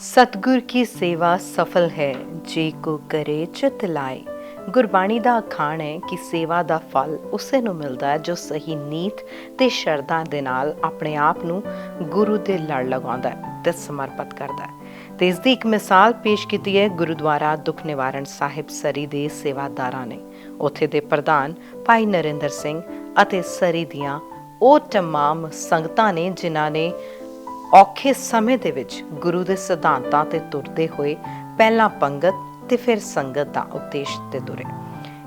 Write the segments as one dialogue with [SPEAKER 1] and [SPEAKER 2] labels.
[SPEAKER 1] सतगुर की सेवा सफल है जे को करे चित लाए। गुरबाणी ਦਾ ਅਖਾਣ ਹੈ ਕਿ ਸੇਵਾ ਦਾ ਫਲ ਉਸੇ ਨੂੰ ਮਿਲਦਾ ਹੈ ਜੋ ਸਹੀ ਨੀਤ ਤੇ ਸ਼ਰਧਾ ਦੇ ਨਾਲ ਆਪਣੇ ਆਪ ਨੂੰ ਗੁਰੂ ਦੇ ਲੜ ਲਗਾਉਂਦਾ ਹੈ ਤੇ ਸਮਰਪਿਤ ਕਰਦਾ ਹੈ। ਤੇ ਇਸ ਦੀ ਇੱਕ ਮਿਸਾਲ ਪੇਸ਼ ਕੀਤੀ ਹੈ ਗੁਰਦੁਆਰਾ ਦੁੱਖ ਨਿਵਾਰਨ ਸਾਹਿਬ ਸਰੀ ਦੇ ਸੇਵਾਦਾਰਾਂ ਨੇ। ਉੱਥੇ ਦੇ ਪ੍ਰਧਾਨ ਭਾਈ ਨਰਿੰਦਰ ਸਿੰਘ ਅਤੇ ਸਰੀ ਦੀਆਂ ਉਹ ਤਮਾਮ ਸੰਗਤਾਂ ਨੇ ਜਿਨ੍ਹਾਂ ਨੇ ਔਖੇ ਸਮੇਂ ਦੇ ਵਿੱਚ ਗੁਰੂ ਦੇ ਸਿਧਾਂਤਾਂ ਤੇ ਤੁਰਦੇ ਹੋਏ ਪਹਿਲਾਂ ਪੰਗਤ ਤੇ ਫਿਰ ਸੰਗਤ ਦਾ ਉਪਦੇਸ਼ ਤੇ ਤੁਰੇ।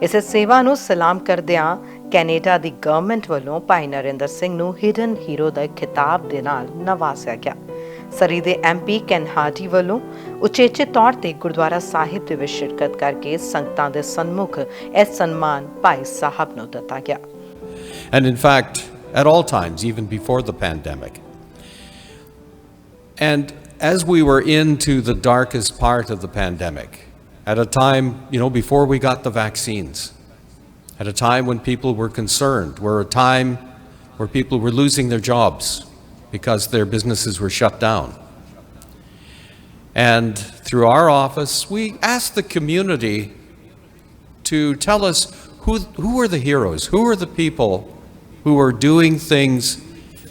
[SPEAKER 1] ਇਸੇ ਸੇਵਾ ਨੂੰ ਸਲਾਮ ਕਰਦਿਆਂ ਕੈਨੇਡਾ ਦੀ ਗਵਰਨਮੈਂਟ ਵੱਲੋਂ ਭਾਈ ਨਰਿੰਦਰ ਸਿੰਘ ਨੂੰ ਹਿਡਨ ਹੀਰੋ ਦਾ ਖਿਤਾਬ ਦੇ ਨਾਲ ਨਵਾਜ਼ਿਆ ਗਿਆ। ਸਰੀ ਦੇ MP ਕੈਨ ਹਾਰਡੀ ਵੱਲੋਂ ਉਚੇਚੇ ਤੌਰ ਤੇ ਗੁਰਦੁਆਰਾ ਸਾਹਿਬ ਦੇ ਵਿੱਚ ਸ਼ਿਰਕਤ ਕਰਕੇ ਸੰਗਤਾਂ ਦੇ ਸਨਮੁਖ ਇਹ ਸਨਮਾਨ ਭਾਈ ਸਾਹਿਬ ਨੂੰ ਦਿੱਤਾ ਗਿਆ।
[SPEAKER 2] And in fact, at all times, even before the pandemic, and as we were into the darkest part of the pandemic, at a time, before we got the vaccines, at a time when people were concerned, a time where people were losing their jobs because their businesses were shut down. And through our office, we asked the community to tell us who are the heroes, who are the people who are doing things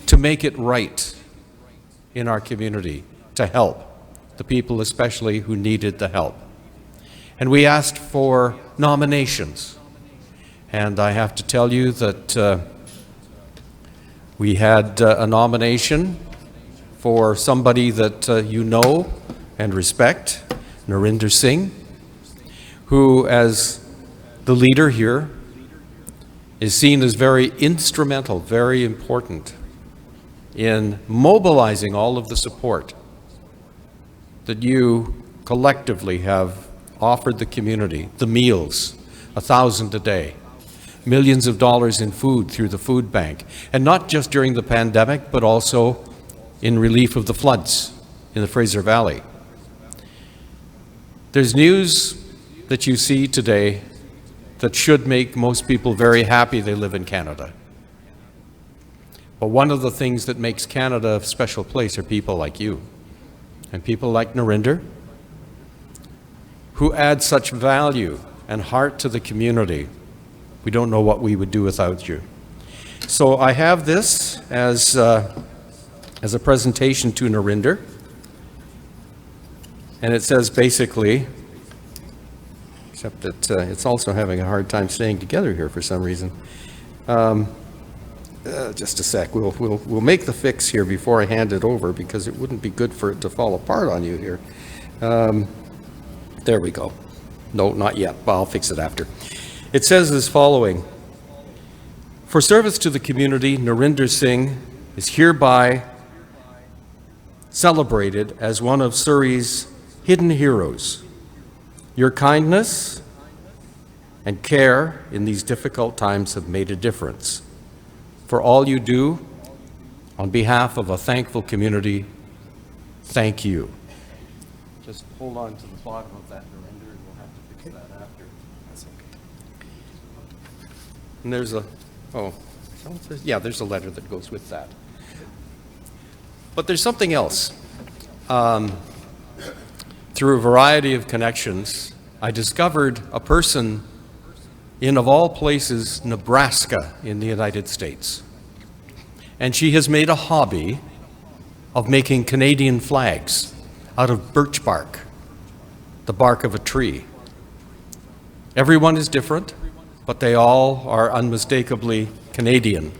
[SPEAKER 2] to make it right in our community, to help the people especially who needed the help. And we asked for nominations. And I have to tell you that we had a nomination for somebody that you know and respect, Narinder Singh, who as the leader here is seen as very instrumental, very important in mobilizing all of the support that you collectively have offered the community, the meals, 1,000 a day, millions of dollars in food through the food bank, and not just during the pandemic, but also in relief of the floods in the Fraser Valley. There's news that you see today that should make most people very happy they live in Canada. But one of the things that makes Canada a special place are people like you, and people like Narinder, who add such value and heart to the community. We don't know what we would do without you. So I have this as a presentation to Narinder, and it says basically, except that it's also having a hard time staying together here for some reason. Just a sec. We'll make the fix here before I hand it over, because it wouldn't be good for it to fall apart on you here. There we go. No, not yet, but I'll fix it after. It says as following: for service to the community, Narinder Singh is hereby celebrated as one of Surrey's hidden heroes. Your kindness and care in these difficult times have made a difference. For all you do on behalf of a thankful community, thank you. Just hold on to the bottom of that, Narinder, and we'll have to fix that after. That's okay. And there's there's a letter that goes with that. But there's something else. Through a variety of connections, I discovered a person in, of all places, Nebraska in the United States. And she has made a hobby of making Canadian flags out of birch bark, the bark of a tree. Everyone is different, but they all are unmistakably Canadian,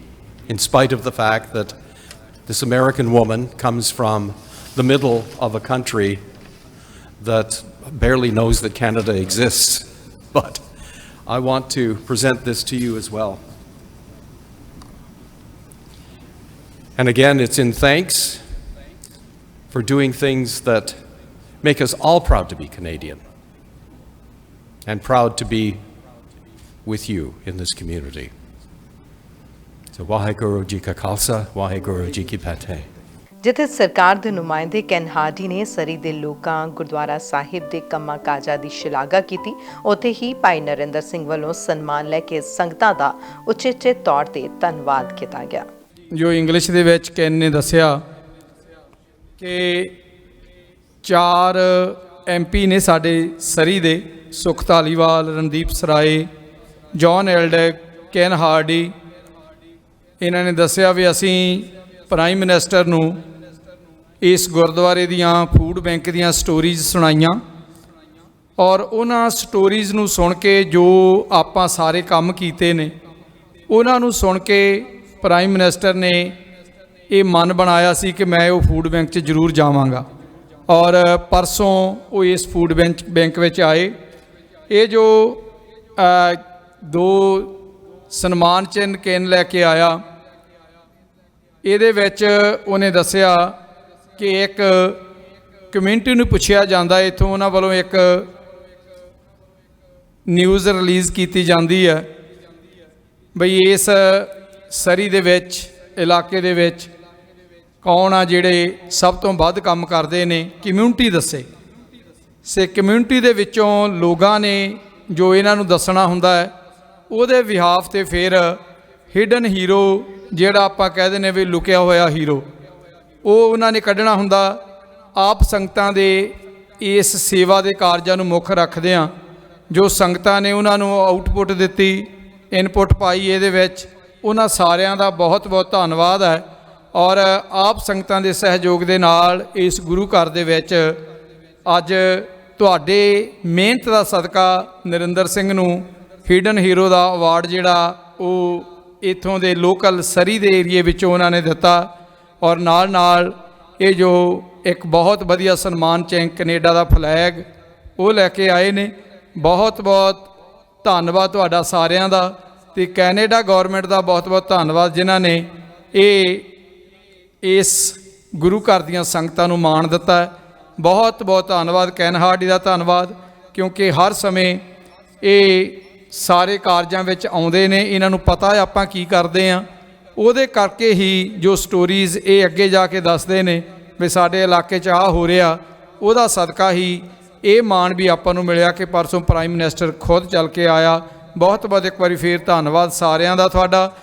[SPEAKER 2] in spite of the fact that this American woman comes from the middle of a country that barely knows that Canada exists. But I want to present this to you as well. And again, it's in thanks for doing things that make us all proud to be Canadian and proud to be with you in this community. So, Waheguru Ji Ka Khalsa, Waheguru Ji Ki Fateh.
[SPEAKER 1] ਜਿੱਥੇ ਸਰਕਾਰ ਦੇ ਨੁਮਾਇੰਦੇ can Hardy ਨੇ ਸਰੀ ਦੇ ਲੋਕਾਂ ਗੁਰਦੁਆਰਾ ਸਾਹਿਬ ਦੇ ਕੰਮਾਂ ਕਾਜਾਂ ਦੀ ਸ਼ਲਾਘਾ ਕੀਤੀ, ਉੱਥੇ ਹੀ ਭਾਈ ਨਰਿੰਦਰ ਸਿੰਘ ਵੱਲੋਂ ਸਨਮਾਨ ਲੈ ਕੇ ਸੰਗਤਾਂ ਦਾ ਉਚੇਚੇ ਤੌਰ ਤੇ ਧੰਨਵਾਦ ਕੀਤਾ ਗਿਆ।
[SPEAKER 3] ਜੋ ਇੰਗਲਿਸ਼ ਦੇ ਵਿੱਚ ਕੈਨ ਨੇ ਦੱਸਿਆ ਕਿ 4 MP ने साडे सरी दे, सुख धालीवाल, रणदीप सराए, जॉन एल्डर, कैन हार्डी। इन्हां ने दस्सिया भी असीं प्राइम मिनिस्टर नूं इस गुरुद्वारे दियां फूड बैंक दियां स्टोरीज सुनाइयां और उन्हां स्टोरीज नूं सुन के जो आपां सारे काम कीते ने उन्हां नूं सुन के प्राइम मिनिस्टर ने ये मन बनाया सी कि मैं वो फूड बैंक च जरूर जावांगा और परसों वो इस फूड बैंक विच आए। ये जो 2 सन्मान चिन्ह केन लैके आया, ये उन्हें दसिया कि एक कम्यूनिटी नूं पुछया जांदा, इत्थों उन्हां वालों एक न्यूज़ रिलीज़ की जाती है बई इस सरी दे विच इलाके दे विच कौन आ जिहड़े सब तो वध काम करते ने, कम्यूनिटी दसे से कम्यूनिटी दे विचों लोगां ने जो इन्हां नूं दसना हुंदा है उहदे विहाफ ते फिर हिडन हीरो जिहड़ा आपां कह दिंदे ने भी लुकिया होया हीरो वो उन्हां ने कढ़ना हुंदा। आप संगतां दे इस सेवा दे कारजां नूं मुख रखदिआं जो संगतां ने उन्हां नूं आउटपुट दित्ती, इनपुट पाई, इहदे विच उन्हां सारिआं दा बहुत बहुत धन्नवाद है और आप संगतां दे सहयोग दे नाल इस गुरु घर दे विच अज तुहाडे मेहनत दा सदका नरिंदर सिंह नूं हिडन हीरो दा अवार्ड जिहड़ा वो इत्थों दे लोकल सरी दे एरिए विचों उन्हां ने दित्ता और नाल नाल ये जो एक बहुत वधिया सन्मान चिन्ह कनेडा दा फ्लैग वो लैके आए ने। बहुत बहुत धन्नवाद तुहाडा सारिआं दा ते कैनेडा गौरमेंट दा बहुत बहुत धन्नवाद जिन्हां ने इस गुरु घर दीआं संगतां नूं माण दित्ता है। बहुत बहुत धन्नवाद कैन हार्डी दा धन्नवाद, क्योंकि हर समय ये सारे कारजां विच आउंदे ने, इन्हां नूं पता है आपां की करदे आं, उहदे करके ही जो स्टोरीज़ ये अगे जाके दसदे ने भी साडे इलाके च आ हो रहा, उहदा सदका ही ये माण भी आपां नूं मिलिया कि परसों प्राइम मिनिस्टर खुद चल के आया। बहुत बहुत एक बारी फिर धन्नवाद सारिआं दा तुहाडा।